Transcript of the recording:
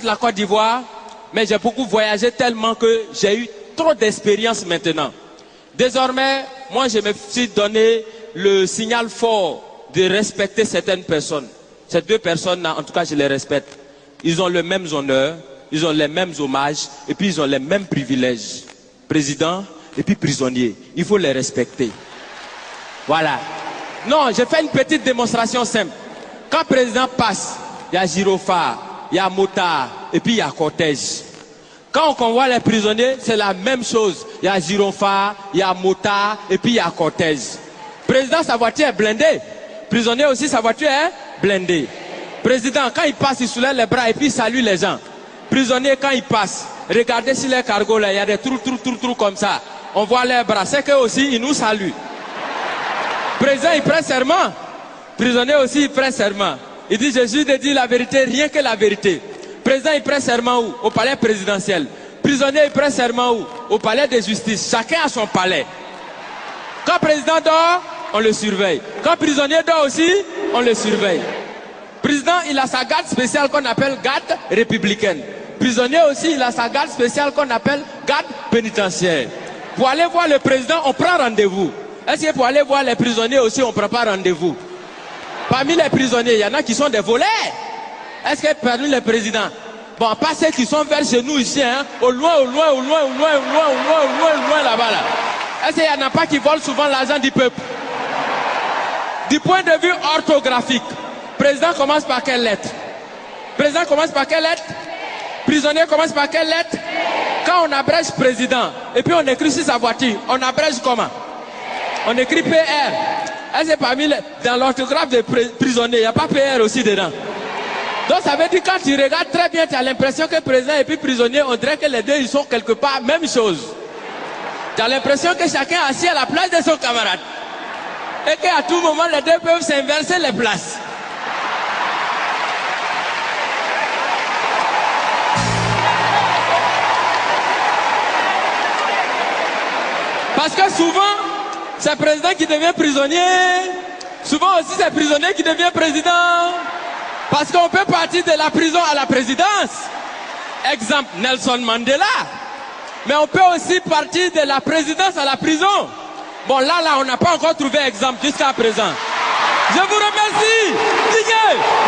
la Côte d'Ivoire, mais j'ai beaucoup voyagé tellement que j'ai eu trop d'expérience maintenant. Désormais, moi je me suis donné le signal fort de respecter certaines personnes. Ces deux personnes-là, en tout cas je les respecte. Ils ont les mêmes honneurs, ils ont les mêmes hommages et puis ils ont les mêmes privilèges. Président et puis prisonnier, il faut les respecter. Voilà. Non, j'ai fait une petite démonstration simple. Quand le président passe, il y a gyrophare, il y a motard et puis il y a cortège. Quand on convoie les prisonniers, c'est la même chose. Il y a gyrophare, il y a motard et puis il y a cortège. Président, sa voiture est blindée. Prisonnier aussi, sa voiture est blindée. Président, quand il passe, il soulève les bras et puis il salue les gens. Prisonnier, quand il passe, regardez sur les cargos là, il y a des trous comme ça. On voit les bras, c'est qu'eux aussi, ils nous saluent. Président, il prête serment. Prisonnier aussi, il prête serment. Il dit, Jésus de dire la vérité, rien que la vérité. Président, il prête serment où? Au palais présidentiel. Prisonnier, il prête serment où? Au palais de justice. Chacun a son palais. Quand président dort, on le surveille. Quand prisonnier dort aussi, on le surveille. Président, il a sa garde spéciale qu'on appelle garde républicaine. Prisonnier aussi, il a sa garde spéciale qu'on appelle garde pénitentiaire. Pour aller voir le président, on prend rendez-vous. Est-ce que pour aller voir les prisonniers aussi, on ne prend pas rendez-vous? Parmi les prisonniers, il y en a qui sont des voleurs. Est-ce que parmi les présidents, bon, pas ceux qui sont vers chez nous ici, hein, au loin là-bas là. Est-ce qu'il n'y en a pas qui volent souvent l'argent du peuple? Du point de vue orthographique, président commence par quelle lettre? Président commence par quelle lettre? Prisonnier commence par quelle lettre? Quand on abrège président, et puis on écrit sur sa voiture, on abrège comment? On écrit PR. Est-ce que parmi dans l'orthographe des prisonniers, il n'y a pas PR aussi dedans? Donc ça veut dire quand tu regardes très bien, tu as l'impression que président et puis prisonnier, on dirait que les deux ils sont quelque part même chose. Tu as l'impression que chacun est assis à la place de son camarade. Et qu'à tout moment, les deux peuvent s'inverser les places. Parce que souvent, c'est le président qui devient prisonnier. Souvent aussi, c'est le prisonnier qui devient président. Parce qu'on peut partir de la prison à la présidence. Exemple, Nelson Mandela. Mais on peut aussi partir de la présidence à la prison. Bon, là, on n'a pas encore trouvé exemple jusqu'à présent. Je vous remercie.